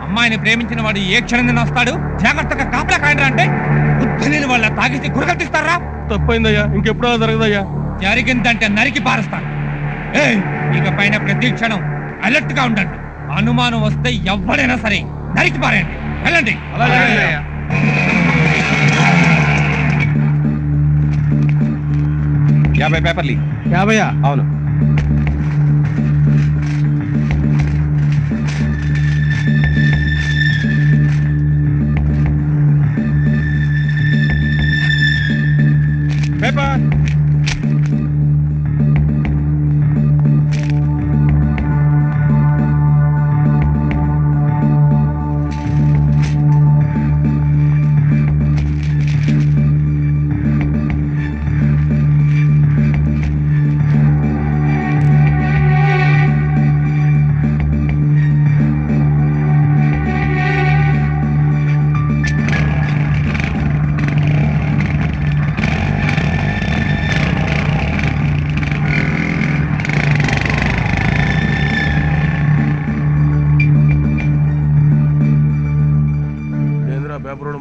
అమ్మాయిని ప్రేమించిన వాడు ఏ క్షణం వస్తాడు, జాగ్రత్తగా కాపలా కాయండి అంటే బుద్ధి వాళ్ళ తాగిసి గురకట్టిస్తారా? తప్పైందయ్యా, ఇంకెప్పుడో జరగదయ్యా. జరిగిందంటే నరికి పారుస్తాను. ఇక పైన ప్రతి క్షణం అలర్ట్ గా ఉండండి. అనుమానం వస్తే ఎవరైనా సరే నరికి పారేయండి. వెళ్ళండి. 50 పేపర్లు. 50? అవును. పేపర్.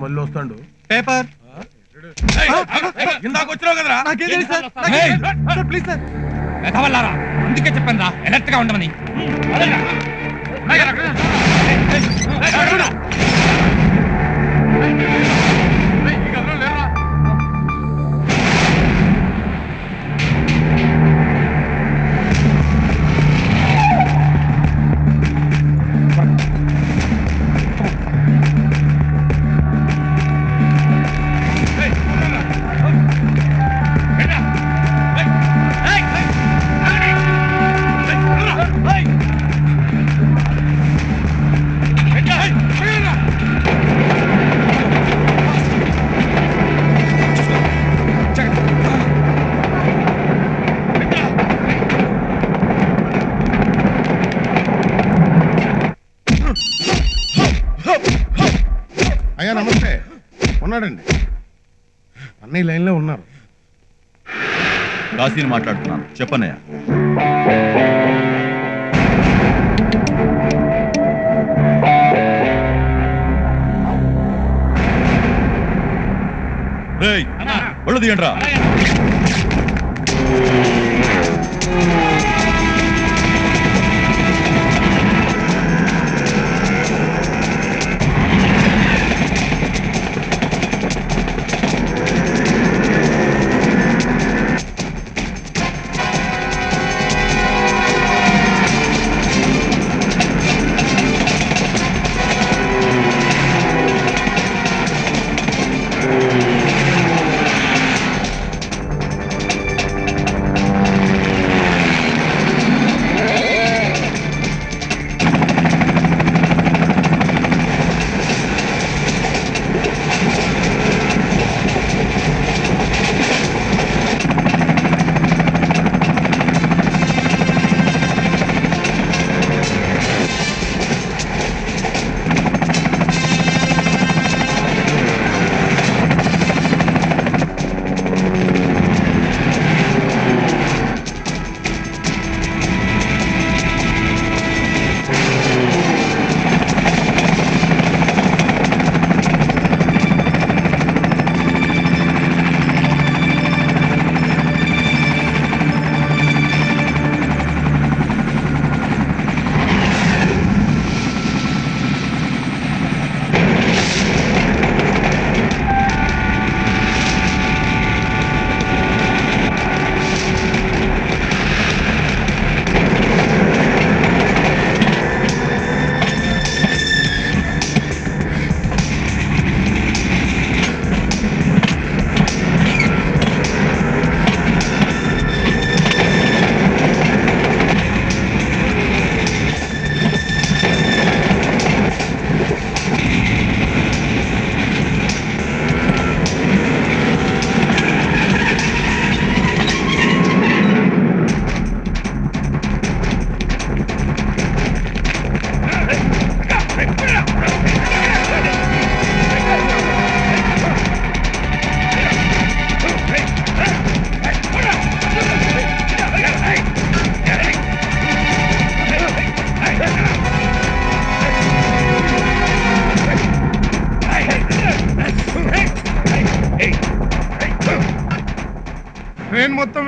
మళ్ళీ వస్తాడు. పేపర్ ఇందాక వచ్చినావు కదరా. Please sir. ఎదవల్లారా, అందుకే చెప్పాను రా అలర్ట్ గా ఉండమని. అయ్యా నమస్తే. ఉన్నాడండి, అన్నయ్య లైన్లో ఉన్నారు. కాశీని మాట్లాడుతున్నాను, చెప్పన్నయ్య. ఒళ్ళు తీయండి రా.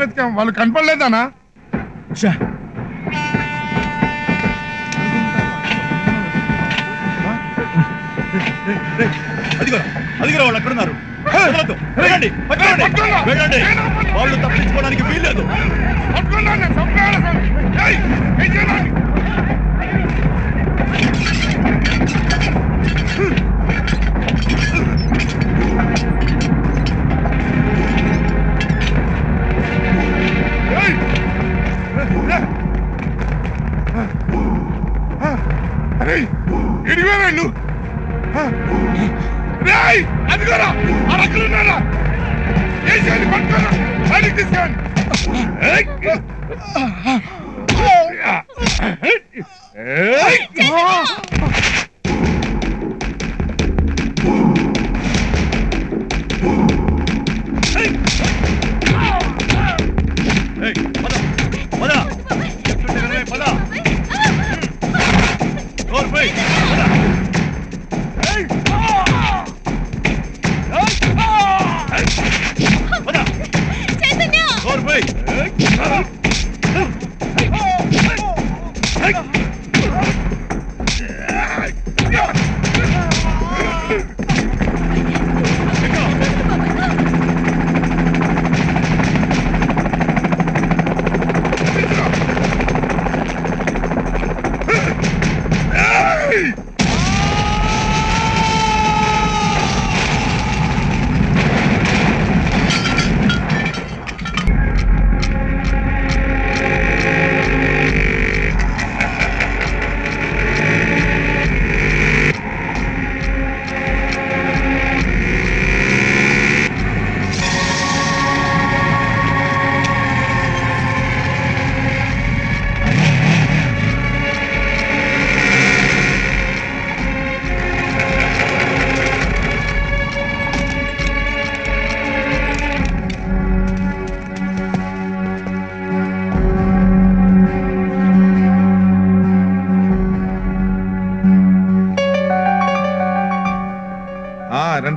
వెతికాం, వాళ్ళు కనపడలేదానా? అదిగో వాళ్ళు అక్కడున్నారు. వెళ్ళండి, వెళ్ళండి, వాళ్ళు తప్పించుకోవడానికి వీల్లేదు. ఇడిగా వెళ్ళు. అదిగోరా అక్కడున్నారా? ఏసారి పట్టుకోరా, బయటికి తీసుకోండి.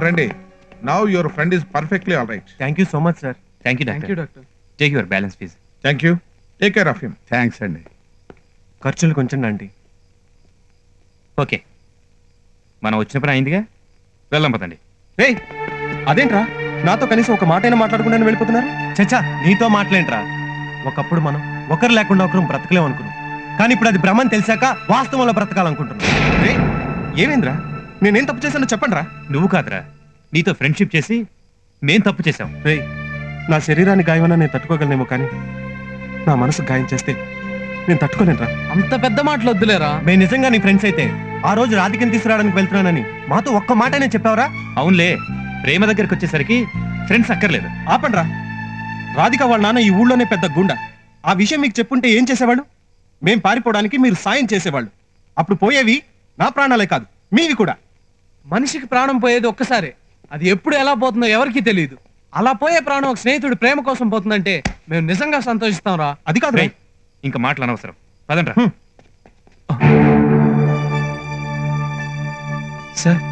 రండి. Now your friend is perfectly all right. Thank you so much sir. Thank you doctor. Take your balance fees. Thank you. Take care of him. Thanks అండి. ఖర్చులు కొంచెం ఆంటీ. ఓకే, మనం వచ్చిన పని అయిందిగా, వెళ్దాం పదండి. రేయ్, అదేంట్రా నాతో కనీసం ఒక మాట అయినా మాట్లాడకుండా వెళ్ళిపోతున్నారు? చచ్చా, నీతో మాట్లాడేంట్రా? ఒకప్పుడు మనం ఒకరు లేకుండా ఒకరు బ్రతకలేం అనుకున్నాం, కానీ ఇప్పుడు అది భ్రమని తెలిసాక వాస్తవంలో బ్రతకాలనుకుంటున్నాం. రే, ఏమైందిరా? నేనేం తప్పు చేశానో చెప్పండి రా. నువ్వు కాదురా, నీతో ఫ్రెండ్షిప్ చేసి మేం తప్పు చేశాం. రే, నా శరీరాన్ని గాయమన్నా నేను తట్టుకోగలనేమో, కానీ నా మనసు గాయం చేస్తే నేను తట్టుకోలేనురా. అంత పెద్ద మాటలు వద్దులేరా. మేము నిజంగా నీ ఫ్రెండ్స్ అయితే ఆ రోజు రాధికని తీసుకురావడానికి వెళ్తున్నానని మాతో ఒక్క మాటనే చెప్పావరా? అవునులే, ప్రేమ దగ్గరికి వచ్చేసరికి ఫ్రెండ్స్ అక్కర్లేదు. ఆపండ్రా. రాధిక వాళ్ళ నాన్న ఈ ఊళ్ళోనే పెద్ద గుండా. ఆ విషయం మీకు చెప్పుంటే ఏం చేసేవాళ్ళు? మేం పారిపోవడానికి మీరు సాయం చేసేవాళ్ళు. అప్పుడు పోయేవి నా ప్రాణాలే కాదు, మీవి కూడా. మనిషికి ప్రాణం పోయేది ఒక్కసారి, అది ఎప్పుడు ఎలా పోతుందో ఎవరికీ తెలియదు. అలా పోయే ప్రాణం ఒక స్నేహితుడు ప్రేమ కోసం పోతుందంటే మేము నిజంగా సంతోషిస్తాం రా. అది కాదు, ఇంకా మాటలు అనవసరం, పదండ్రా. సార్,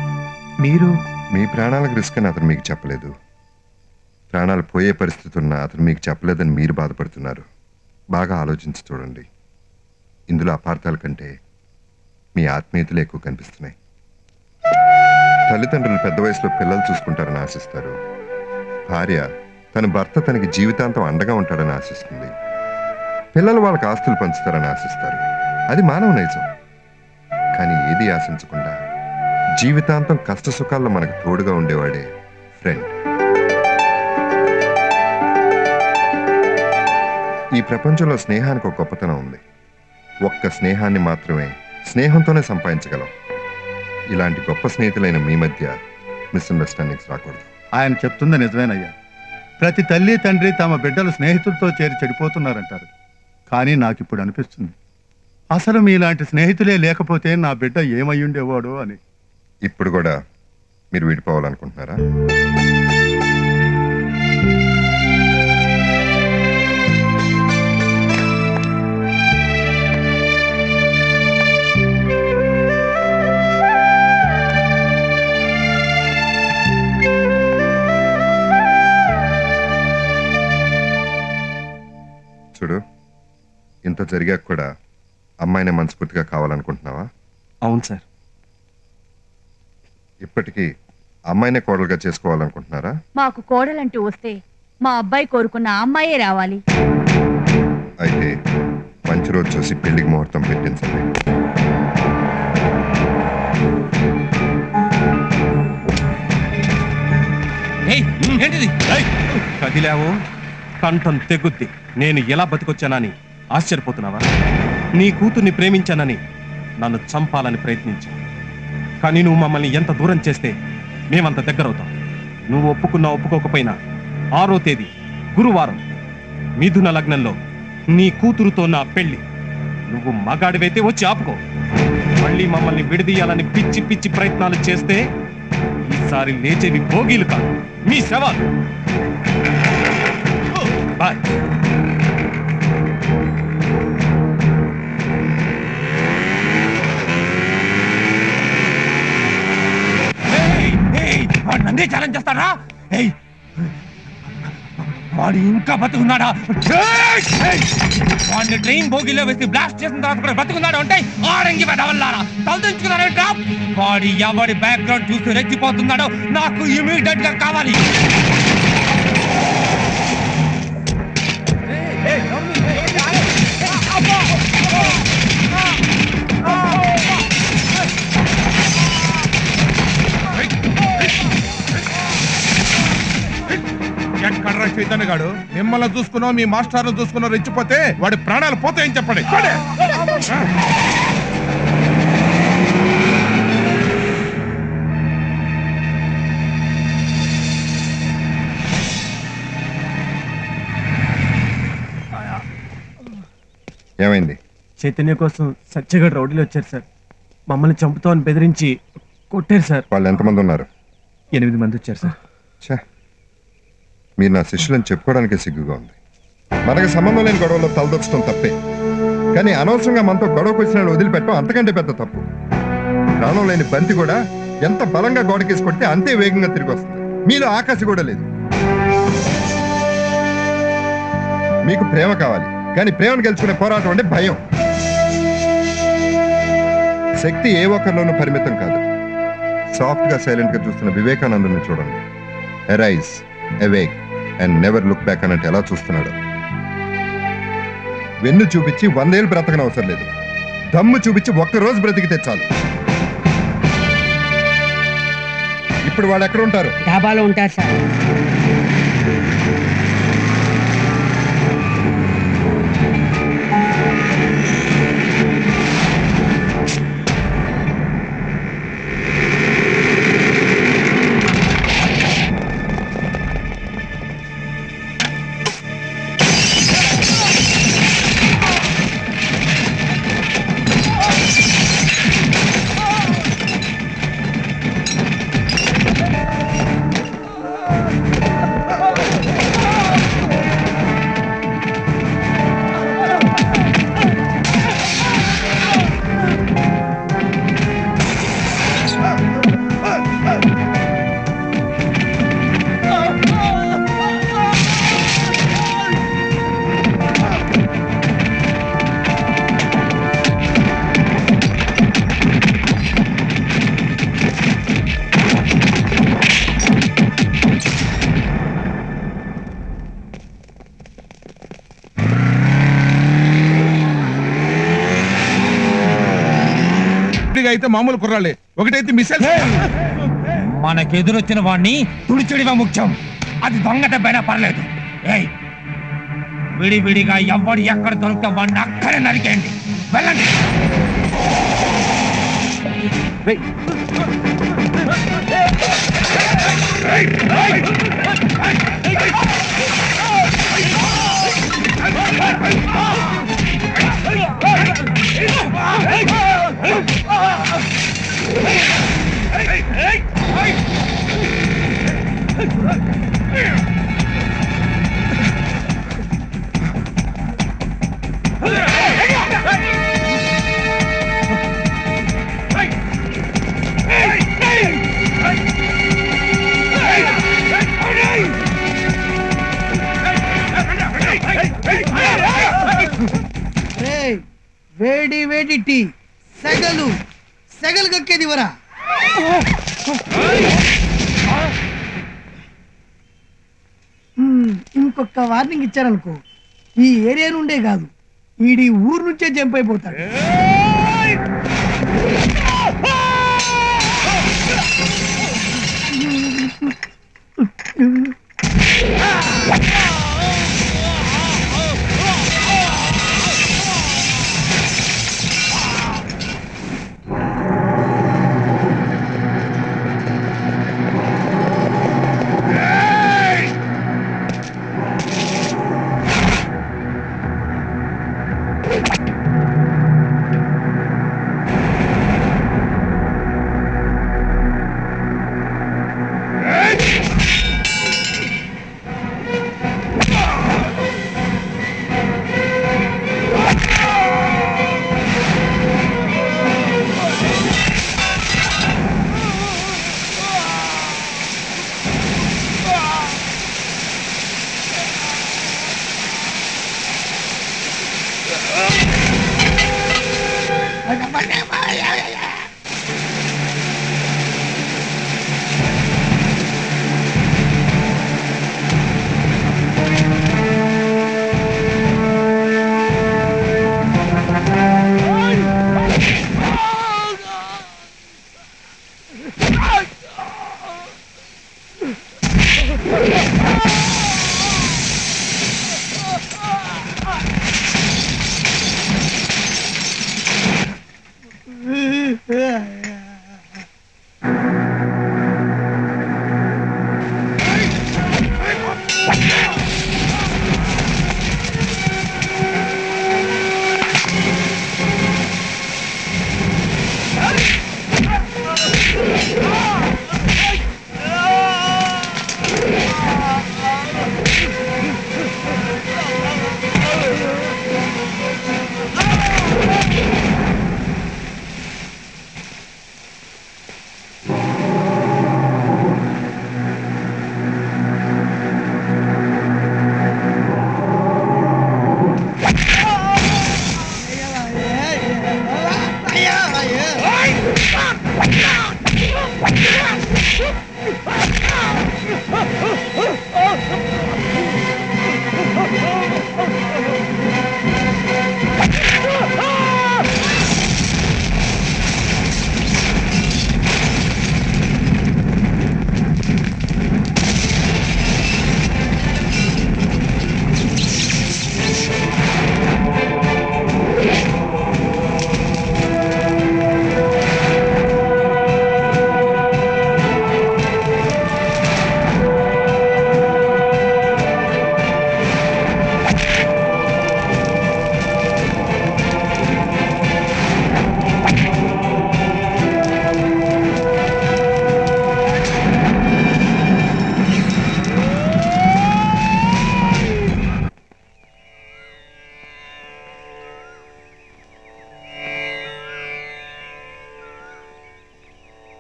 మీరు మీ ప్రాణాలకు రిస్క్ అని అతను మీకు చెప్పలేదు. ప్రాణాలు పోయే పరిస్థితి ఉన్నా అతను మీకు చెప్పలేదని మీరు బాధపడుతున్నారు. బాగా ఆలోచించి చూడండి. ఇందులో అపార్థాల కంటే మీ ఆత్మీయతలు ఎక్కువ కనిపిస్తున్నాయి. తల్లిదండ్రులు పెద్ద వయసులో పిల్లలు చూసుకుంటారని ఆశిస్తారు. భార్య తన భర్త తనకి జీవితాంతం అండగా ఉంటాడని ఆశిస్తుంది. పిల్లలు వాళ్ళకి ఆస్తులు పంచుతారని ఆశిస్తారు. అది మానవ నైజం. కానీ ఏది ఆశించకుండా జీవితాంతం కష్ట సుఖాల్లో మనకు తోడుగా ఉండేవాడే ఫ్రెండ్. ఈ ప్రపంచంలో స్నేహానికి ఒక గొప్పతనం ఉంది. ఒక్క స్నేహాన్ని మాత్రమే స్నేహంతోనే సంపాదించగలం. ఇలాంటి గొప్ప స్నేహితులైన మీ మధ్య మిస్అండర్స్టాండింగ్స్ రాకూడదు. ఆయన చెప్తుంది నిజమేనయ్యా. ప్రతి తల్లి తండ్రి తమ బిడ్డలు స్నేహితులతో చేరి చెడిపోతున్నారంటారు. కానీ నాకు ఇప్పుడు అనిపిస్తుంది, అసలు మీలాంటి స్నేహితులే లేకపోతే నా బిడ్డ ఏమయ్యుండేవాడో అని. ఇప్పుడు కూడా మీరు విడిపోవాలనుకుంటున్నారా? ఇంత జరిగాక కూడా అమ్మాయిని మనస్ఫూర్తిగా కావాలనుకుంటున్నావా? అవును సార్. ఇప్పటికీ అమ్మాయినే కోడలుగా చేసుకోవాలనుకుంటున్నారా? మాకు కోడలంటూ వస్తే మా అబ్బాయి కోరుకున్న అమ్మాయే రావాలి. అయితే మంచి రోజు చూసి పెళ్లికి ముహూర్తం పెట్టించండి. కదిలావు కంఠం తెగుద్ది. నేను ఎలా బతికొచ్చానని ఆశ్చర్యపోతున్నావా? నీ కూతుర్ని ప్రేమించానని నన్ను చంపాలని ప్రయత్నించావు. కానీ నువ్వు మమ్మల్ని ఎంత దూరం చేస్తే మేమంత దగ్గరవుతాం. నువ్వు ఒప్పుకున్నా ఒప్పుకోకపోయినా 6వ తేదీ గురువారం మిథున లగ్నంలో నీ కూతురుతో నా పెళ్లి. నువ్వు మగాడివైతే వచ్చి ఆపుకో. మళ్ళీ మమ్మల్ని విడదీయాలని పిచ్చి పిచ్చి ప్రయత్నాలు చేస్తే ఈసారి లేచేవి భోగీలు కాదు, మీ శవాలు. బాయ్. నన్నే ఛాలెంజ్ చేస్తాడా? వాడు ఇంకా బతుకున్నాడా? వాడిని ట్రైన్ బోగిలో వేసి బ్లాస్ట్ చేసిన తర్వాత కూడా బతుకున్నాడు అంటే ఆడంగి వెదవల్లారా తలదించుకున్నారంట. వాడి ఎవడి బ్యాక్గ్రౌండ్ చూసి రెచ్చిపోతున్నాడో నాకు ఇమీడియట్ గా కావాలి. ఎక్కడ్రా చైతన్య గాడు? మిమ్మల్ని చూసుకున్నావు, మీ మాస్టర్ను చూసుకున్నావు, రెచ్చిపోతే వాడి ప్రాణాలు పోతాయని చెప్పండి. ఏమైంది? చైతన్య కోసం సత్యగఢ్ రౌడీలు వచ్చారు సార్. మమ్మల్ని చంపుతామని బెదిరించి కొట్టారు సార్. వాళ్ళు ఎంతమంది ఉన్నారు? 8 మంది వచ్చారు సార్. మీరు నా శిష్యులని చెప్పుకోవడానికే సిగ్గుగా ఉంది. మనకి సంబంధం లేని గొడవలో తలదొచ్చడం తప్పే, కానీ అనవసరంగా మనతో గొడవకు వచ్చిన వదిలిపెట్టడం అంతకంటే పెద్ద తప్పు. ప్రాణం లేని బంతి కూడా ఎంత బలంగా గోడకేసి కొడితే అంతే వేగంగా తిరిగి వస్తుంది. మీలో ఆకాశం కూడా లేదు. మీకు ప్రేమ కావాలి, కానీ ప్రేమను గెలుచుకునే పోరాటం అంటే భయం. శక్తి ఏ ఒక్కరిలోనూ పరిమితం కాదు. సాఫ్ట్ గా సైలెంట్ గా చూస్తున్న వివేకానందుని చూడండి. Arise, awake and never look back అన్నట్టు ఎలా చూస్తున్నాడు. వెన్ను చూపించి 100 ఏళ్ళు బ్రతకని అవసరం లేదు. దమ్ము చూపించి ఒక్కరోజు బ్రతికితే చాలు. ఇప్పుడు వాళ్ళు ఎక్కడ ఉంటారు? డాబాలో ఉంటారు సార్. అయితే మామూలు కుర్రాలే, ఒకటైతే మిసైల్. మనకెదురొచ్చిన వాడిని తుడిచెడివా ముఖ్యం. అది దొంగ దెబ్బైనా పర్లేదు. విడివిడిగా ఎవడు ఎక్కడ దొరికితే వాడిని అక్కడే నరికేయండి. వెళ్ళండి. Hey! వేడి వేడి టీ సెగలు సెగలు కక్కేది వరా. ఇంకొక వార్నింగ్ ఇచ్చారనుకో, ఈ ఏరియా నుండే కాదు ఈడి ఊరు నుంచే జంప్ అయిపోతాడు.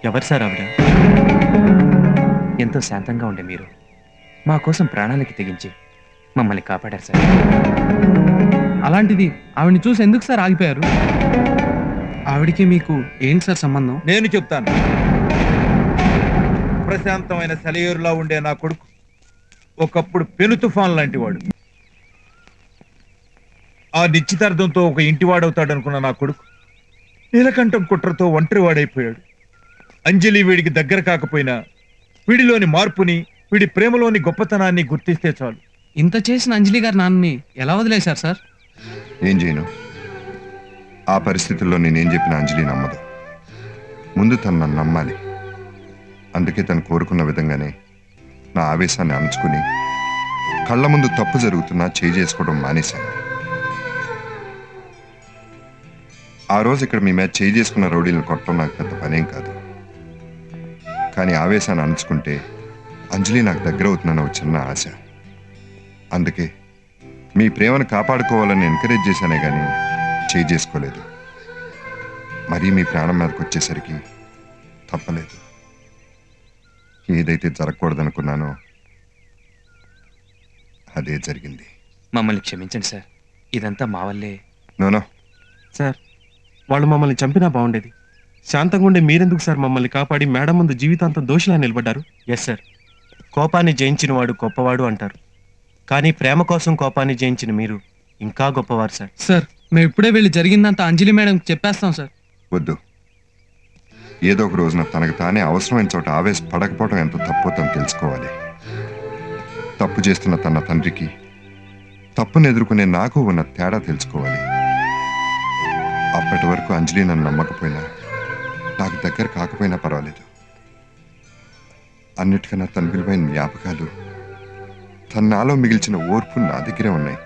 ఎవరు సార్ ఆవిడ? ఎంతో శాంతంగా ఉండే మీరు మా కోసం ప్రాణాలకి తెగించి మమ్మల్ని కాపాడారు సార్. అలాంటిది ఆవిడ్ని చూసి ఎందుకు సార్ ఆగిపోయారు? ఆవిడికి మీకు ఏంటి సార్ సంబంధం? నేను చెప్తాను. ప్రశాంతమైన సెలయేరులా ఉండే నా కొడుకు ఒకప్పుడు పెను తుఫాన్ లాంటి వాడు. ఆ నిశ్చితార్థంతో ఒక ఇంటివాడవుతాడనుకున్న నా కొడుకు నీలకంఠం కుట్రతో ఒంటరివాడైపోయాడు. అంజలి వీడికి దగ్గర కాకపోయినా వీడిలోని మార్పుని, వీడి ప్రేమలోని గొప్పతనాన్ని గుర్తిస్తే చాలు. ఇంత చేసిన అంజలి గారు నాన్నని ఎలా వదిలేశారు సార్? ఏం చేయను, ఆ పరిస్థితుల్లో నేనేం చెప్పిన అంజలి నమ్మదు. ముందు తను నన్ను నమ్మాలి. అందుకే తను కోరుకున్న విధంగానే నా ఆవేశాన్ని అణుచుకుని కళ్ళ ముందు తప్పు జరుగుతున్నా చేయి చేసుకోవడం మానేశాను. ఆ రోజు ఇక్కడ మీ మీద చేయి చేసుకున్న రౌడీలను కొట్టడం నాకు పెద్ద పనేం కాదు. కానీ ఆవేశాన్ని అణుచుకుంటే అంజలి నాకు దగ్గర అవుతుందన్న ఒక చిన్న ఆశ. అందుకే మీ ప్రేమను కాపాడుకోవాలని ఎంకరేజ్ చేశానే కానీ చేయి చేసుకోలేదు. మరీ మీ ప్రాణం మీదకి వచ్చేసరికి తప్పలేదు. ఏదైతే జరగకూడదనుకున్నానో అదే జరిగింది. మమ్మల్ని క్షమించండి సార్, ఇదంతా మా వల్లే. నోనో, సార్ వాళ్ళు మమ్మల్ని చంపినా బాగుండేది. శాంతంగా ఉండే మీరెందుకు సార్ మమ్మల్ని కాపాడి మేడం ముందు జీవితాంతం దోషిలా నిలబడ్డారు? ఎస్ సార్, కోపాన్ని జయించిన వాడు గొప్పవాడు అంటారు. కానీ ప్రేమ కోసం కోపాన్ని జయించిన మీరు ఇంకా గొప్పవారు సార్. సార్ మేము ఇప్పుడే వెళ్ళి జరిగిందంతా అంజలి మేడంకి చెప్పేస్తాం సార్. వద్దు. ఏదో ఒక రోజున తనకు తానే అవసరమైన చోట ఆవేశపడకపోవడం ఎంత తప్పో తను తెలుసుకోవాలి. తప్పు చేస్తున్న తన తండ్రికి తప్పును ఎదుర్కొనే నాకు ఉన్న తేడా తెలుసుకోవాలి. అప్పటి వరకు అంజలి నన్ను నమ్మకపోయినా, నాకు దగ్గర కాకపోయినా పర్వాలేదు. అన్నిటికన్నా తన విలువైన జ్ఞాపకాలు, తన నాలో మిగిల్చిన ఓర్పు నా దగ్గరే ఉన్నాయి.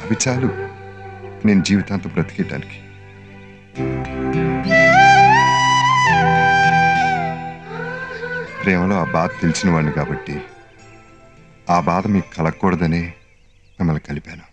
అవి చాలు నేను జీవితాంతం బ్రతికేయటానికి. ప్రేమలో ఆ బాధ తెలిసిన వాడిని కాబట్టి ఆ బాధ మీకు కలగకూడదనే మిమ్మల్ని కలిపాను.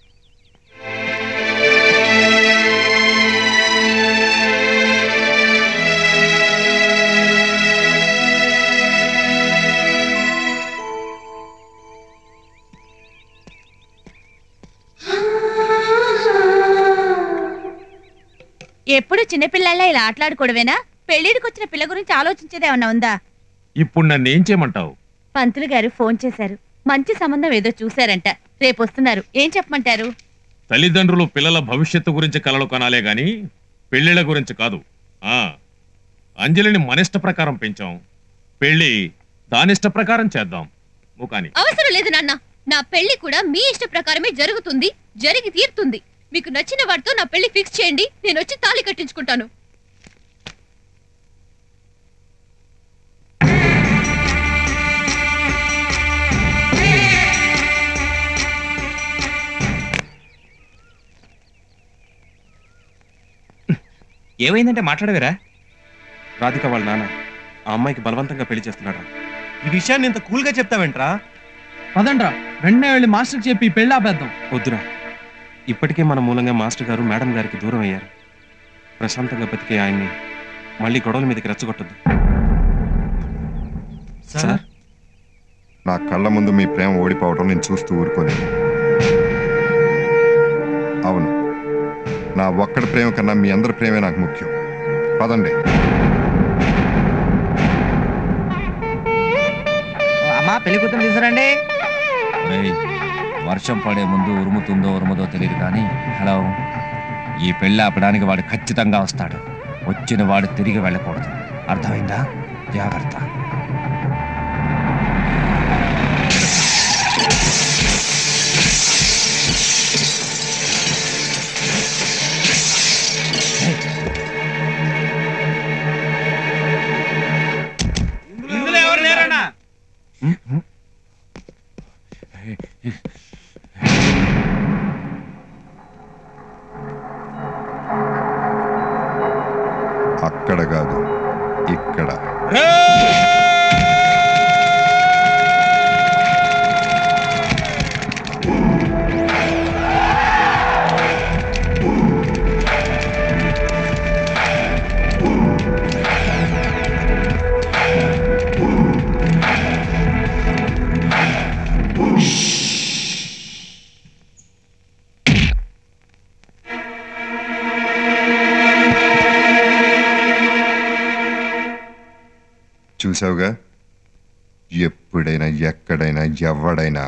ఎప్పుడు చిన్నపిల్లల్లా ఇలా ఆటలాడుకోవడమేనా? పెళ్లిడికి వచ్చిన పిల్ల గురించి ఆలోచించేదేమన్నా ఉందా? ఇప్పుడు నన్ను ఏం చేయమంటావు? పంతులు గారు ఫోన్ చేశారు. మంచి సంబంధం ఏదో చూశారంట. రేపు వస్తున్నారు. ఏం చెప్పమంటారు? తల్లిదండ్రులు పిల్లల భవిష్యత్తు గురించి కలలు కొనాలే గాని పెళ్లిళ్ళ గురించి కాదు. అంజలిని మనిష్ట ప్రకారం పెంచాం, పెళ్లి దానిష్ట ప్రకారం చేద్దాం. ముకాని అవసరం లేదు నాన్న. నా పెళ్లి కూడా మీ ఇష్ట ప్రకారమే జరుగుతుంది, జరిగి తీరుతుంది. మీకు నచ్చిన వాడితో నా పెళ్లి ఫిక్స్ చేయండి, నేను వచ్చి తాళి కట్టించుకుంటాను. ఏమైందంటే మాట్లాడవేరా? రాధిక వాళ్ళ నాన్న ఆ అమ్మాయికి బలవంతంగా పెళ్లి చేస్తున్నాడు. ఈ విషయాన్ని ఇంత కూల్గా చెప్తావేంట్రా? పదండ్రా, వెంటనే వెళ్ళి మాస్టర్కి చెప్పి పెళ్లి ఆపేద్దాం. వద్దురా, ఇప్పటికే మన మూలంగా మాస్టర్ గారు మేడం గారికి దూరం అయ్యారు. ప్రశాంతంగా బతికే ఆయన్ని మళ్ళీ గొడవల మీదకి రెచ్చగొట్టద్దు. సార్, నా కళ్ళ ముందు మీ ప్రేమ ఓడిపోవడం నేను చూస్తూ ఊరుకోలేను. అవును, నా ఒక్కడి ప్రేమ కన్నా మీ అందరి ప్రేమే నాకు ముఖ్యం. పదండి. అమ్మా, పెళ్లి కూతురు తీసుకురండి. వర్షం పడే ముందు ఉరుముతుందో ఉరుముదో తెలియదు కానీ, హలో, ఈ పెళ్లి ఆపడానికి వాడు ఖచ్చితంగా వస్తాడు. వచ్చిన వాడు తిరిగి వెళ్ళకూడదు, అర్థమైందా? జాగ్రత్త. అక్కడ కాదు, ఇక్కడ. చూసావుగా, ఎప్పుడైనా ఎక్కడైనా ఎవడైనా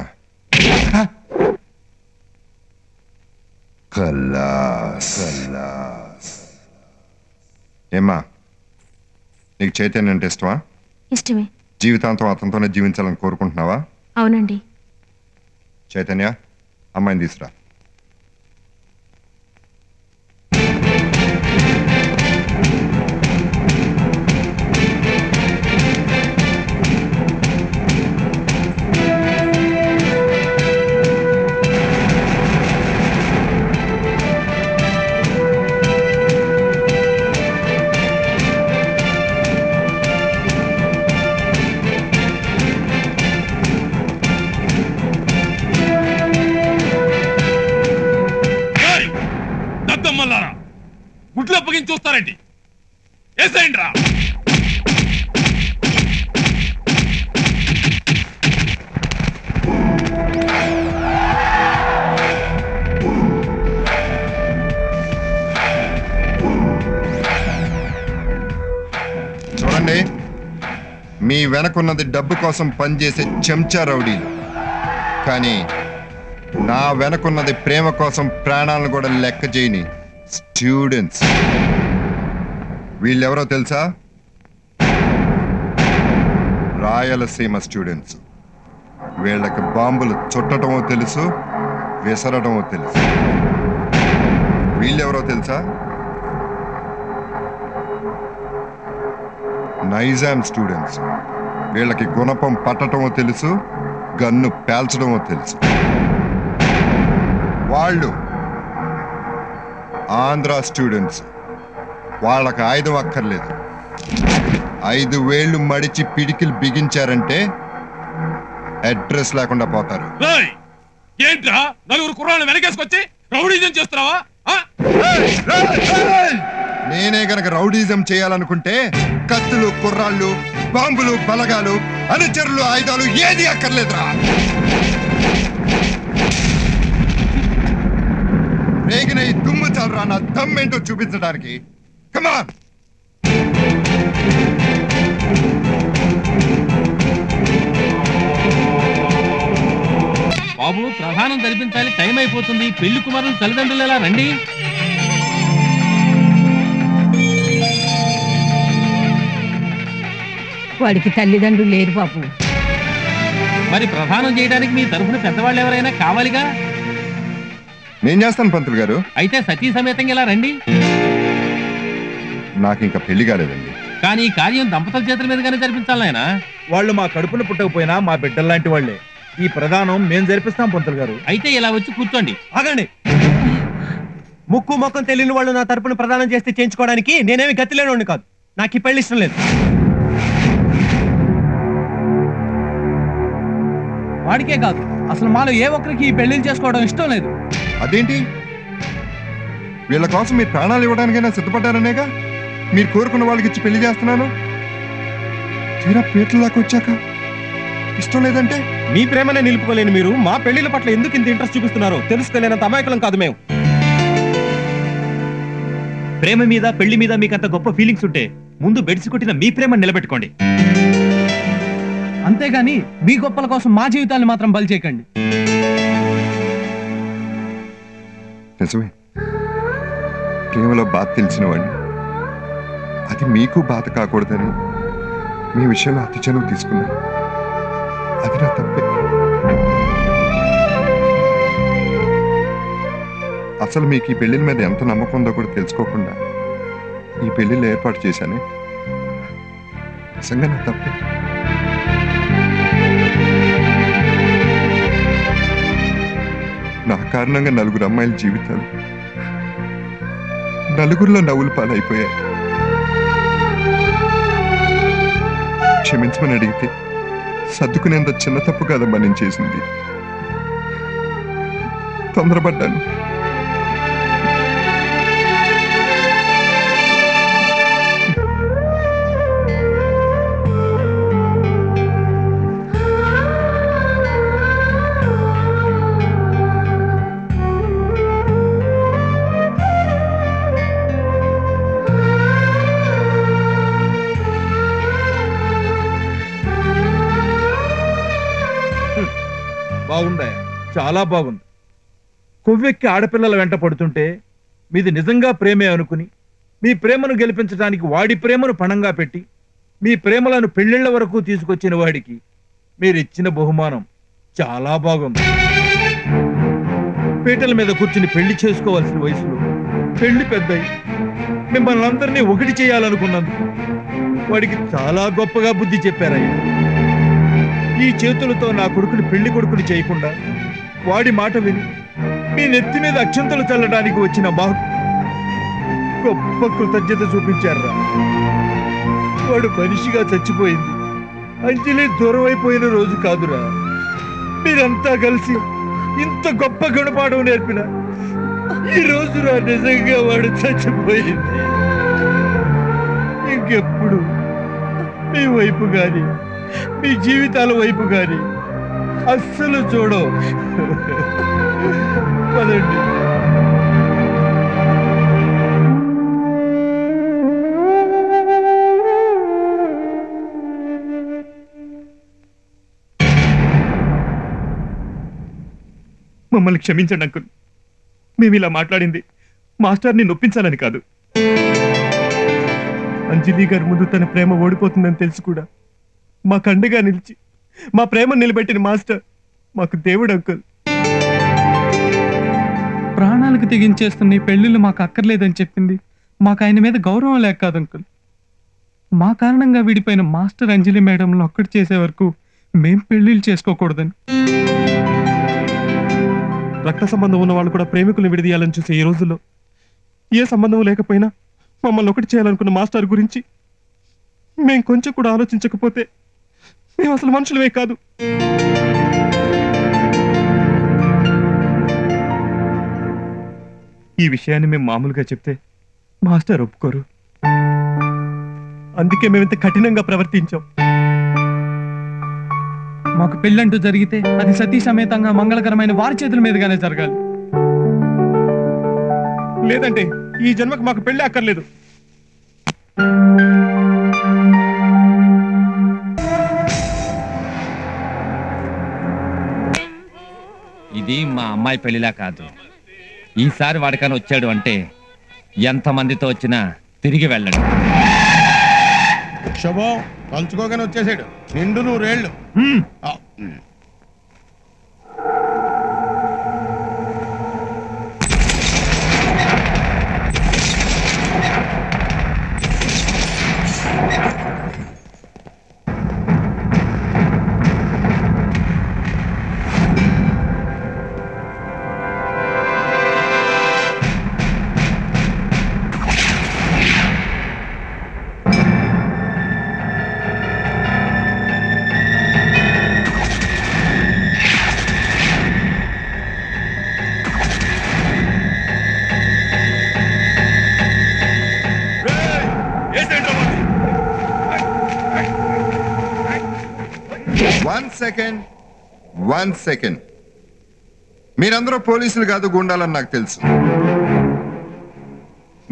ఏమ్మా, నీకు చైతన్య అంటే ఇష్టమా? ఇష్టమే. జీవితాంతం అతనితోనే జీవించాలని కోరుకుంటున్నావా? అవునండి. చైతన్య, అమ్మాయిని తీసురా. గుడ్లు అప్పగించి చూస్తారండి. ఏసేయండి రా. మీ వెనకున్నది డబ్బు కోసం పనిచేసే చెంచా రౌడీలు, కానీ నా వెనకున్నది ప్రేమ కోసం ప్రాణాలను కూడా లెక్క చేయని స్టూడెంట్స్. వీళ్ళెవరో తెలుసా? రాయలసీమ స్టూడెంట్స్. వీళ్ళకి బాంబులు చుట్టటమో తెలుసు, విసరటమో తెలుసు. వీళ్ళెవరో తెలుసా? నైజాం స్టూడెంట్స్. వీళ్ళకి గుణపం పట్టటమో తెలుసు, గన్ను పేల్చడమో తెలుసు. వాళ్ళు ఆంధ్ర స్టూడెంట్స్. వాళ్ళకి ఆయుధం అక్కర్లేదు. 5 వేళ్ళు మడిచి పిడికిలు బిగించారంటే అడ్రస్ లేకుండా పోతారు. ఏంట్రా నలుగురు కుర్రాళ్ళు వెనకేసుకొచ్చి రౌడీజం చేస్తున్నావా? నేనే గనక రౌడీజం చేయాలనుకుంటే కత్తులు, కుర్రాళ్ళు, బాంబులు, బలగాలు, అనుచరులు, ఆయుధాలు ఏది అక్కర్లేదురా. రేగిన ఈ దుమ్ము చాలరా నా దమ్మేంటో చూపించడానికి. కమాన్. బాబు, ప్రధానం జరిపించాలి, టైం అయిపోతుంది. పెళ్లి కుమారులు తల్లిదండ్రులు ఎలా రండి. వాడికి తల్లిదండ్రులు లేరు బాబు. మరి ప్రధానం చేయడానికి మీ తరఫున పెద్దవాళ్ళు ఎవరైనా కావాలిగా. నేను చేస్తాను పంతులు గారు. అయితే సతీ సమేతంగా ఇలా రండి. నాకు ఇంకా పెళ్లి కాలేదండి. కానీ ఈ కార్యం దంపతుల చేతుల మీదుగానే జరిపించాలి ఆయన. వాళ్ళు మా కడుపున పుట్టకపోయినా మా బిడ్డల్లాంటి వాళ్లే. ఈ ప్రధానం మేము జరిపిస్తాం పంతులు గారు. అయితే ఇలా వచ్చి కూర్చోండి. ఆగండి. ముక్కు మొక్కం తెలియని వాళ్ళు నా తరపున ప్రదానం చేస్తే చేయించుకోవడానికి నేనేమి గతి లేనివాడిని కాదు. నాకు ఈ పెళ్లి ఇష్టం లేదు. వాడికే కాదు, అసలు మాలో ఏ ఒక్కరికి ఈ పెళ్లిళ్ళు చేసుకోవడం ఇష్టం లేదు. అదేంటి? వీళ్ళ కోసం మీరు ప్రాణాలు ఇవ్వడానికైనా సిద్ధపడ్డారనేగా మీరు కోరుకున్న వాళ్ళకి ఇచ్చి పెళ్లి చేస్తున్నాను. తీరా పీటల దాకా వచ్చాక ఇష్టం లేదంటే? మీ ప్రేమనే నిలుపుకోలేని మీరు మా పెళ్లిళ్ళ పట్ల ఎందుకు ఇంత ఇంట్రెస్ట్ చూపిస్తున్నారో తెలుసుకోలేనంత అమాయకులం కాదు మేము. ప్రేమ మీద పెళ్లి మీద మీకంత గొప్ప ఫీలింగ్స్ ఉంటే ముందు బెడిసి కొట్టిన మీ ప్రేమ నిలబెట్టుకోండి. అంతేగాని మీ గొప్పల కోసం మా జీవితాన్ని మాత్రం బలి చేయకండి. నిజమే, ప్రేమలో బాధ తెలిసిన వాడిని. అది మీకు బాధ కాకూడదని మీ విషయంలో అతి చనువు తీసుకున్నాను. అది నా తప్పే. అసలు మీకు ఈ పెళ్లిల మీద ఎంత నమ్మకం ఉందో కూడా తెలుసుకోకుండా ఈ పెళ్లిళ్ళు ఏర్పాటు చేశానే, నిజంగా నా తప్పే. నా కారణంగా 4 అమ్మాయిల జీవితాలు నలుగురిలో నవ్వులు పాలైపోయాయి. క్షమించమని అడిగితే సర్దుకునేంత చిన్న తప్పు కాదమ్మా నేను చేసింది. తొందరపడ్డాను. బాగుందా? చాలా బాగుంది. కొవ్వెక్కి ఆడపిల్లల వెంట పడుతుంటే మీది నిజంగా ప్రేమే అనుకుని మీ ప్రేమను గెలిపించడానికి వాడి ప్రేమను పణంగా పెట్టి మీ ప్రేమలను పెళ్లిళ్ల వరకు తీసుకొచ్చిన వాడికి మీరిచ్చిన బహుమానం చాలా బాగుంది. పీటల మీద కూర్చుని పెళ్లి చేసుకోవాల్సిన వయసులో పెళ్లి పెద్దయి మిమ్మల్ని అందరినీ ఒకటి చేయాలనుకున్నందుకు వాడికి చాలా గొప్పగా బుద్ధి చెప్పారయ్యా. ఈ చేతులతో నా కొడుకుని పెళ్లి కొడుకుని చేయకుండా వాడి మాట విని మీ నెత్తి మీద అక్షంతలు చల్లడానికి వచ్చిన మాకు గొప్ప కృతజ్ఞత చూపించారా. వాడు మనిషిగా చచ్చిపోయింది అంజలి దూరం అయిపోయిన రోజు కాదురా. మీరంతా కలిసి ఇంత గొప్ప గుణపాఠం నేర్పిన ఈ రోజురా నిజంగా వాడు చచ్చిపోయింది. ఇంకెప్పుడు మీ వైపు గాని మీ జీవితాల వైపు గాని అస్సలు చూడవు. పదండి. మమ్మల్ని క్షమించండి అంకుల్. మేము ఇలా మాట్లాడింది మాస్టర్ని నొప్పించాలని కాదు. అంజలి గారి ముందు తన ప్రేమ ఓడిపోతుందని తెలిసి కూడా మాకు అండగా నిలిచి మా ప్రేమ నిలబెట్టిన మాస్టర్ మాకు దేవుడు అంకుల్. ప్రాణాలకు తెగించేస్తున్న ఈ పెళ్లిళ్ళు మాకు అక్కర్లేదని చెప్పింది మాకు ఆయన మీద గౌరవం లేక కాదు అంకుల్. మా కారణంగా విడిపోయిన మాస్టర్ అంజలి మేడంలో ఒక్కటి చేసే వరకు మేం పెళ్లిళ్ళు చేసుకోకూడదని. రక్త సంబంధం ఉన్న వాళ్ళు కూడా ప్రేమికులను విడదీయాలని చూసే ఈ రోజుల్లో ఏ సంబంధం లేకపోయినా మమ్మల్ని ఒకటి చేయాలనుకున్న మాస్టర్ గురించి మేం కొంచెం కూడా ఆలోచించకపోతే మేము అసలు మనుషులమే కాదు. ఈ విషయాన్ని మేము మామూలుగా చెప్తే మాస్టర్ ఒప్పుకోరు. అందుకే మేమింత కఠినంగా ప్రవర్తించాం. మాకు పెళ్ళంటూ జరిగితే అది సతీ సమేతంగా మంగళకరమైన వారి చేతుల మీదుగానే జరగాలి. లేదంటే ఈ జన్మకు మాకు పెళ్లి అక్కర్లేదు. ఇది మా అమ్మాయి పెళ్లిలా కాదు. ఈసారి వాడికని వచ్చాడు అంటే ఎంతమందితో వచ్చినా తిరిగి వెళ్ళడు. శుభం తలుచుకోగానే వచ్చేసాడు. నిండు 100 ఏళ్ళు. One second. మీరందరూ పోలీసులు కాదు, గుండాలని నాకు తెలుసు.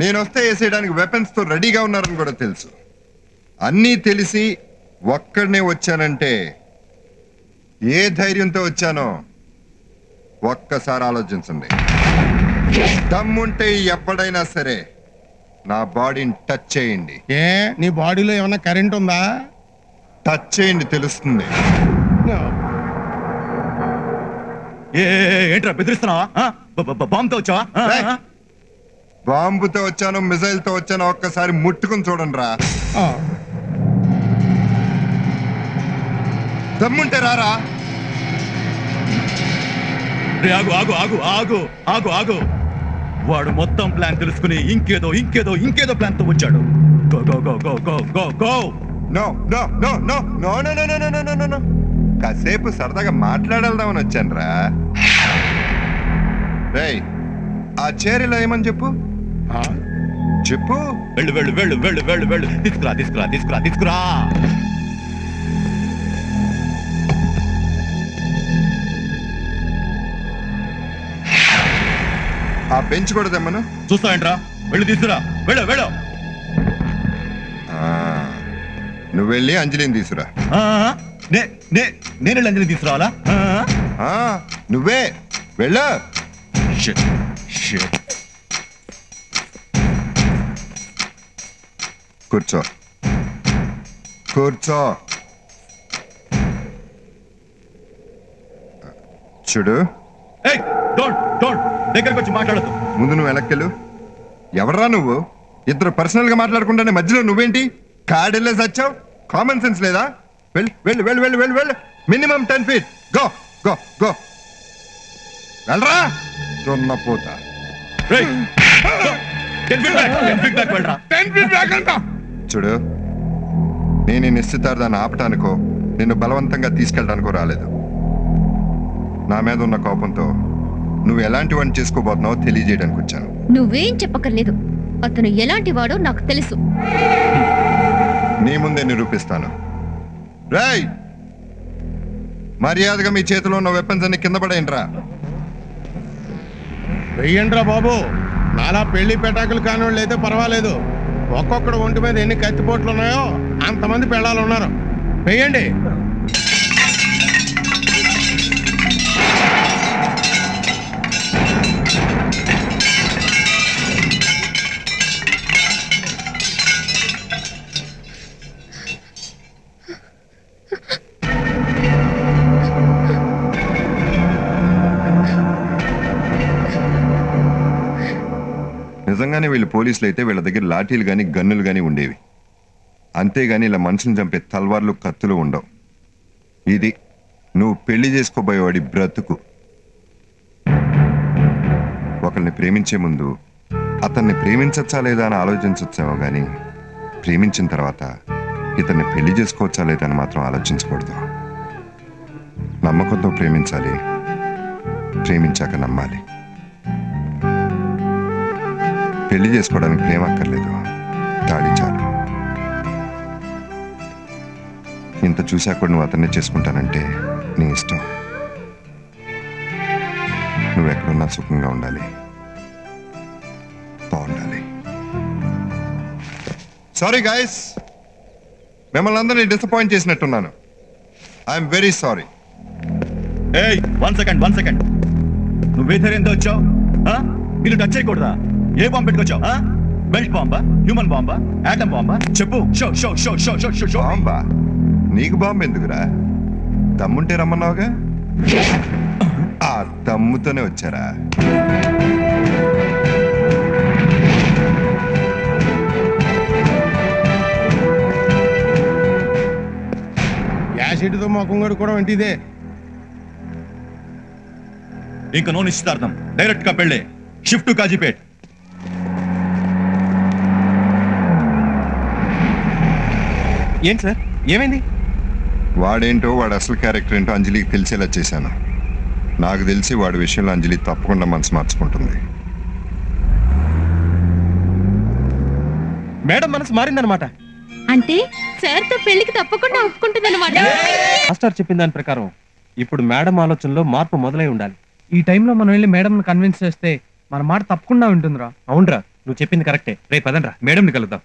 నేను వస్తే వేసేయడానికి వెపన్స్ తో రెడీగా ఉన్నారని కూడా తెలుసు. అన్నీ తెలిసి ఒక్కడనే వచ్చానంటే ఏ ధైర్యంతో వచ్చానో ఒక్కసారి ఆలోచించండి. దమ్ముంటే ఎప్పుడైనా సరే నా బాడీని టచ్ చేయండి. ఏ నీ బాడీలో ఏమన్నా కరెంట్ ఉందా? టచ్ చేయండి, తెలుస్తుంది. ఏంట్రా బెదిరిస్తున్నావా? బాంబుతో వచ్చావా? బాంబుతో వచ్చాను, మిసైల్ తో వచ్చాను, ఒక్కసారి ముట్టుకుని చూడండి రా. దమ్ముంటే రారా. ఆగు ఆగు ఆగు ఆగు ఆగు ఆగు. వాడు మొత్తం ప్లాన్ తెలుసుకుని ఇంకేదో ఇంకేదో ఇంకేదో ప్లాన్ తో వచ్చాడు. Go go go go go go go. No no no no no no no no no no no. కాసేపు సరదాగా మాట్లాడదామని వచ్చాను రా. రేయ్, ఆ చీరలో ఏమని చెప్పు. చెప్పు. వెళ్ళు వెళ్ళు వెళ్ళు వెళ్ళు వెళ్ళు వెళ్ళు. తీసుకురా తీసుకురా తీసుకురా తీసుకురా. ఆ బెంచ్ కూడా తెమ్మను. చూస్తావేంట్రా? వెళ్ళు తీసుకురా. వెళ్ళు వెళ్ళు. నువ్వు వెళ్ళి అంజలిని తీసుకురా. నేను అంజలిని తీసుకురావాలా? నువ్వే వెళ్ళు. కూర్చో కూర్చో. చూడు, దగ్గరకు వచ్చి మాట్లాడదు. ముందు నువ్వు వెనక్కెళ్ళు. ఎవర్రా నువ్వు? ఇద్దరు పర్సనల్ గా మాట్లాడుకుంటానే మధ్యలో నువ్వేంటి? కాడెళ్ళే సచ్చావు. కామన్ సెన్స్ లేదా? వెళ్ళు వెళ్ళు వెళ్ళు వెళ్ళు వెళ్ళు వెళ్ళు. Minimum 10 feet. Go go go. వెళ్ళరా దున్నపోతా. చూడు, నేను ఈ నిశ్చితార్థాన్ని ఆపటానికో నిన్ను బలవంతంగా తీసుకెళ్ళడానికో రాలేదు. నా మీద ఉన్న కోపంతో నువ్వు ఎలాంటి వాడిని చేసుకోబోతున్నావో తెలియజేయడానికి వచ్చాను. నువ్వేం చెప్పక్కర్లేదు. అతను ఎలాంటి వాడో నాకు తెలుసు. నీ ముందే నిరూపిస్తాను. రేయ్, మర్యాదగా మీ చేతిలో ఉన్న వెపన్స్ అన్ని కింద పడేయండిరా. వెయ్యండ్రా బాబు. నాలా పెళ్లి పెటాకులు కానివాళ్ళు అయితే పర్వాలేదు. ఒక్కొక్కడు ఒంటి మీద ఎన్ని కత్తిపోట్లు ఉన్నాయో అంతమంది పెళ్ళాలు ఉన్నారు. వెయ్యండి. నిజంగానే వీళ్ళు పోలీసులు అయితే వీళ్ళ దగ్గర లాఠీలు కానీ గన్నులు కానీ ఉండేవి. అంతేగాని ఇలా మనుషుని చంపే తల్వార్లు కత్తులు ఉండవు. ఇది నువ్వు పెళ్లి చేసుకోబోయేవాడి బ్రతుకు. ఒకరిని ప్రేమించే ముందు అతన్ని ప్రేమించచ్చా లేదా అని ఆలోచించవచ్చేమో కానీ ప్రేమించిన తర్వాత ఇతన్ని పెళ్లి చేసుకోవచ్చా లేదా అని మాత్రం ఆలోచించకూడదు. నమ్మకంతో ప్రేమించాలి, ప్రేమించాక నమ్మాలి. పెళ్లి చేసుకోవడానికి ప్రేమ అక్కర్లేదు, తాళి చాలు. ఇంత చూశాక కూడా నువ్వు అతన్నే చేసుకుంటానంటే నీ ఇష్టం. నువ్వెక్కడున్నా సుఖంగా ఉండాలి, బాగుండాలి. సారీ గైస్, మిమ్మల్ని అందరినీ డిసప్పాయింట్ చేసినట్టున్నాను. I'm very sorry. ఏయ్, వన్ సెకండ్. నువ్వే ధైర్యంతో వచ్చావు? వీళ్ళు టచ్ చేయకూడదా? ఏ బాంబు పెట్టుకొచ్చావు? బెల్ట్ బాంబా, హ్యూమన్ బాంబా, ఆటమ్ బాంబా? చెప్పు. బాంబా? నీకు బాంబు ఎందుకురా? దమ్ముంటే రమ్మన్నావుగా, ఆ దమ్ముతోనే వచ్చారా? యాసిడ్తో మొఖం కూడా వంటిదే. ఇంక నో నిశ్చితార్థం, డైరెక్ట్ గా పెళ్ళే. Shift to Kazipet. ఏంటి సార్, ఏమైంది? వాడేంటో, వాడు అసలు క్యారెక్టర్ ఏంటో అంజలికి తెలిసేలా చేశాను. నాకు తెలిసి వాడి విషయంలో అంజలి తప్పకుండా మనసు మార్చుకుంటుంది. మేడం మనసు మారిందనమాట. అంటే సార్తో పెళ్లికి తప్పకుండా ఒప్పుకుంటుందన్నమాట. మాస్టర్ చెప్పిన దాని ప్రకారం ఇప్పుడు మేడం ఆలోచనలో మార్పు మొదలై ఉండాలి. ఈ టైంలో మనం వెళ్ళి మేడంని కన్విన్స్ చేస్తే మన మాట తప్పకుండా ఉంటుందిరా. అవునరా, నువ్వు చెప్పింది కరెక్టే. రేపు పదండ్రా, మేడంని కలుద్దాం.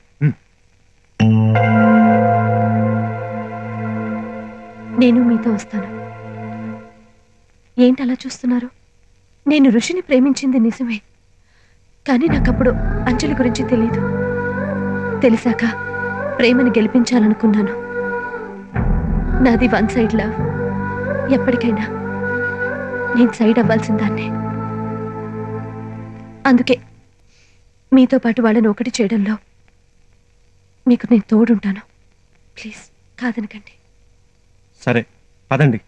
నేను మీతో వస్తాను. ఏంటి అలా చూస్తున్నారు? నేను ఋషిని ప్రేమించింది నిజమే, కానీ నాకప్పుడు అంజలి గురించి తెలీదు. తెలిసాక ప్రేమని గెలిపించాలనుకున్నాను. నాది వన్ సైడ్ లవ్. ఎప్పటికైనా నేను సైడ్ అవ్వాల్సిందాన్నే. అందుకే మీతో పాటు వాళ్ళని ఒకటి చేయడంలో మీకు నేను తోడుంటాను. ప్లీజ్ కాదనకండి. సరే పదండి.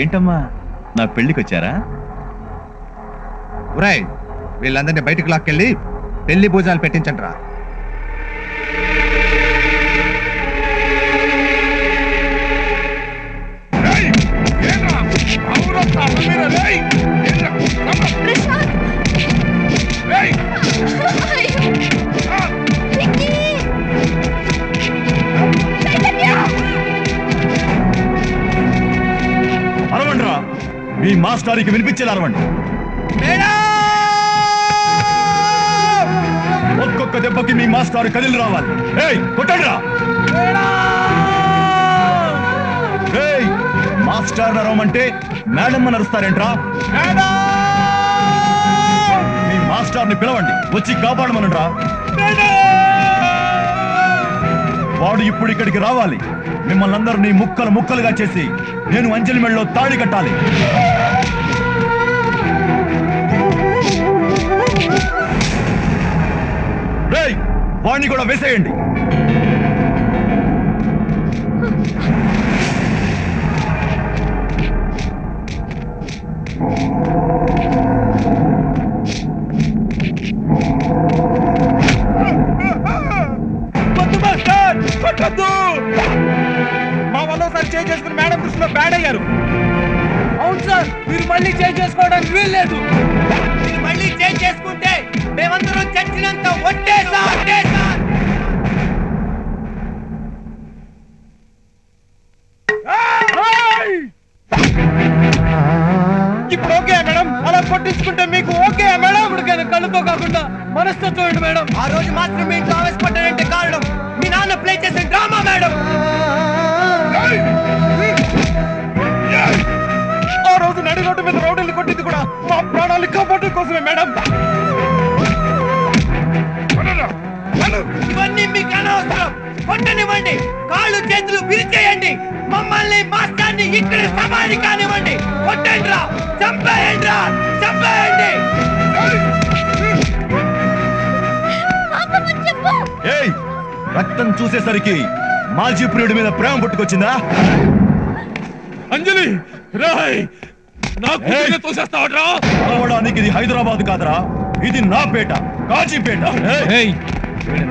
ఏంటమ్మా, నా పెళ్లికి వచ్చారా? ఒరేయ్, వీళ్ళందరినీ బయటకు లాక్కెళ్ళి పెళ్లి భోజనాలు పెట్టించండి రా. అరవండ్రా, మీ మాస్టారికి వినిపించేలా అరవండి. ఒక్కొక్క దెబ్బకి మీ మాస్టారు కదిలి రావాలి. ఏయ్, కొట్టండిరా. ఏయ్, మాస్టర్ అరవమంటే మేడం అని అరుస్తారేంట్రా? మీ మాస్టర్ని పిలవండి, వచ్చి కాపాడమనండ్రా. వాడు ఇప్పుడు ఇక్కడికి రావాలి. మిమ్మల్ని అందరినీ ముక్కలు ముక్కలుగా చేసి నేను అంజలి మెడలో తాళి కట్టాలి. రేయ్, వాణ్ణి కూడా వేసేయండి. మా వల్ల ఒకసారి చేంజ్ చేసుకుని మేడం దృష్టిలో బ్యాడ్ అయ్యారు. అవును సార్, మీరు మళ్ళీ చేంజ్ చేసుకోవడానికి వీల్లేదు. మీరు మళ్ళీ చేంజ్ చేసుకుంటే మేమందరం చచ్చినంత ఒట్టే సార్. ఇప్పుడు ఓకే మేడం? అలా కొట్టించుకుంటే మీకు ఓకే మేడం? ఇప్పటికైనా కళ్ళతో కాకుండా మనసుతో చూడండి మేడం. ఆ రోజు మాత్రం మీ ఇంట్లో ఆవేశపడ్డాడంటే కారణం మీ నాన్న ప్లే చేసిన డ్రామా మేడం. ఆ రోజు నడి రోడ్డు మీద రౌడీలు కొట్టింది కూడా మా ప్రాణాలు కాపాడడం కోసమే మేడం. ఇవన్నీ మీకు అనవసరం. కొట్టనివ్వండి, కాళ్ళు చేతులు విరిచేయండి, మమ్మల్ని మాస్టర్ని ఇక్కడ సమాధి కానివ్వండి. కొట్టండి రా, చంపేయండి రా, చంపేయండి. ఏయ్, రక్తం చూసేసరికి మాజీ ప్రియుడి మీద ప్రేమ పుట్టుకొచ్చిందా? అంజలి రాయ్, నాకు తోసేస్తావట్రా? కలవడానికి ఇది హైదరాబాద్ కాదురా, ఇది నా పేట, కాజీపేట.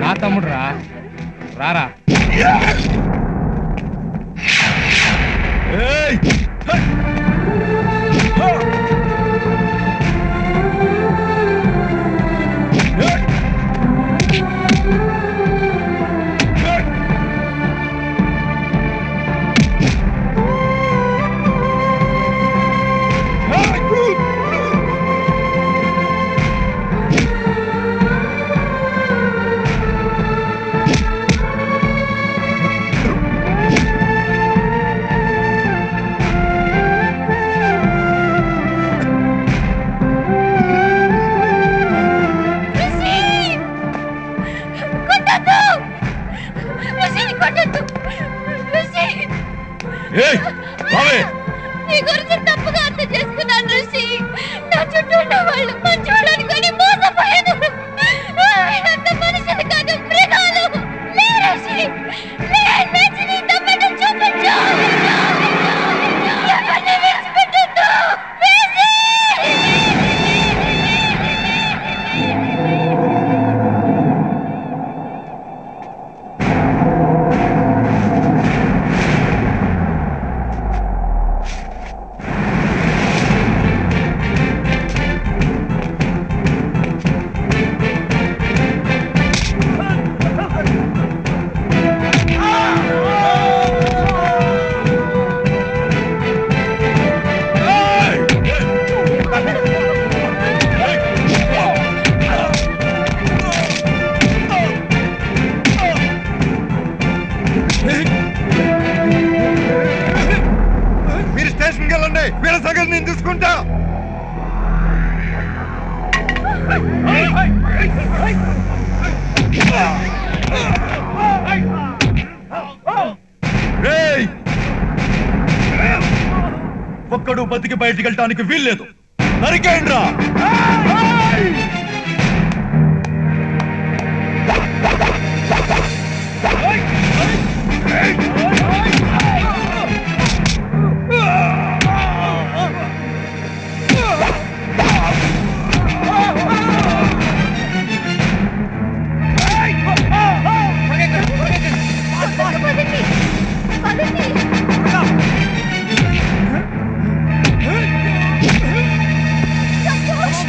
నా తమ్ముడు రా, రారా. నీ గురించి తప్పుగా అర్థం చేసుకున్నాను ఋషి. నా చుట్టూ ఉన్న వాళ్ళు మంచివాళ్ళు అనుకొని మోసపోయాను. అంత మనుషులు కాదు, మృగాలు. లే ఋషి, లే, లేచి నీ తమ్ముడిని చూపించు. ఎవరిని విడిచిపెట్టొద్దు. మీరు స్టేషన్కి వెళ్ళండి, వీళ్ళ సంగతి నేను చూసుకుంటా. ఒక్కడు బతికి బయటికి వెళ్ళటానికి వీల్లేదు. నరికేయండి రా. సంతోష్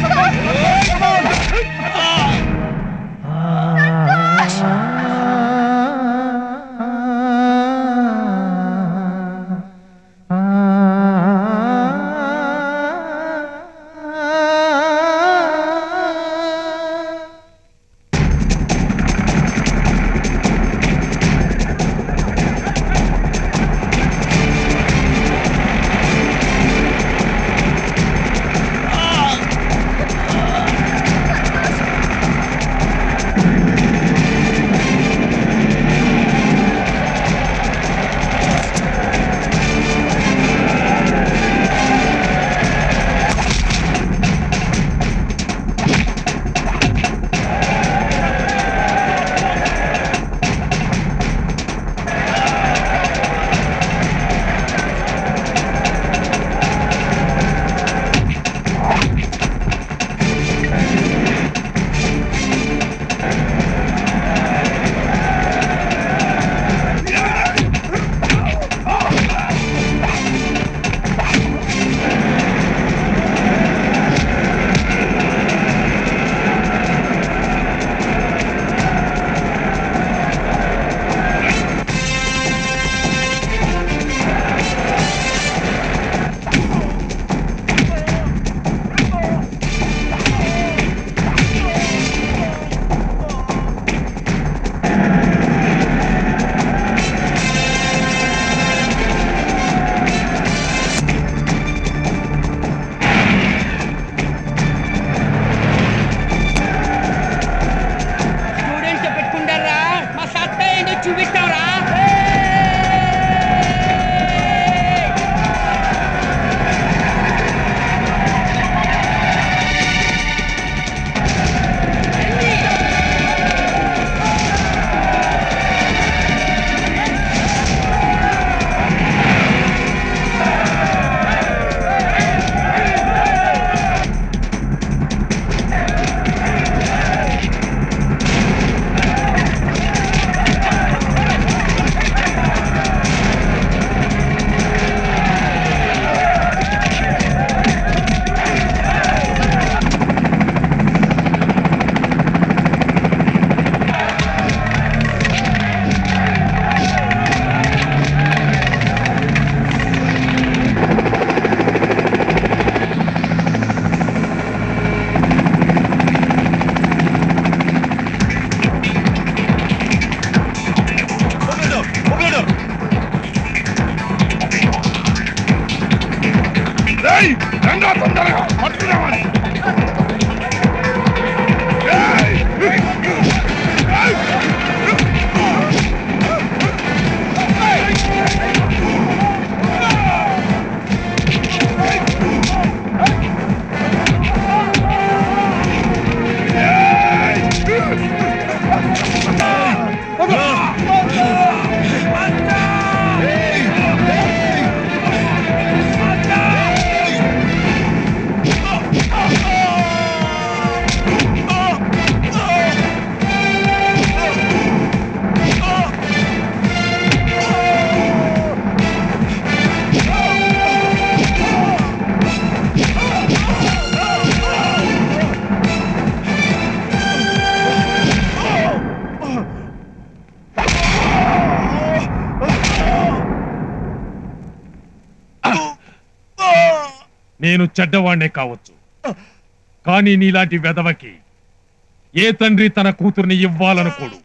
నేను చెడ్డవాణ్ణే కావచ్చు, కానీ నీలాంటి వెధవకి ఏ తండ్రి తన కూతుర్ని ఇవ్వాలనుకోడు.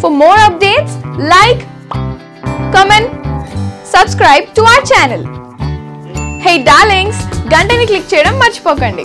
For more updates, like, comment, subscribe to our channel. Hey darlings, గంటని click చేయడం మర్చిపోకండి.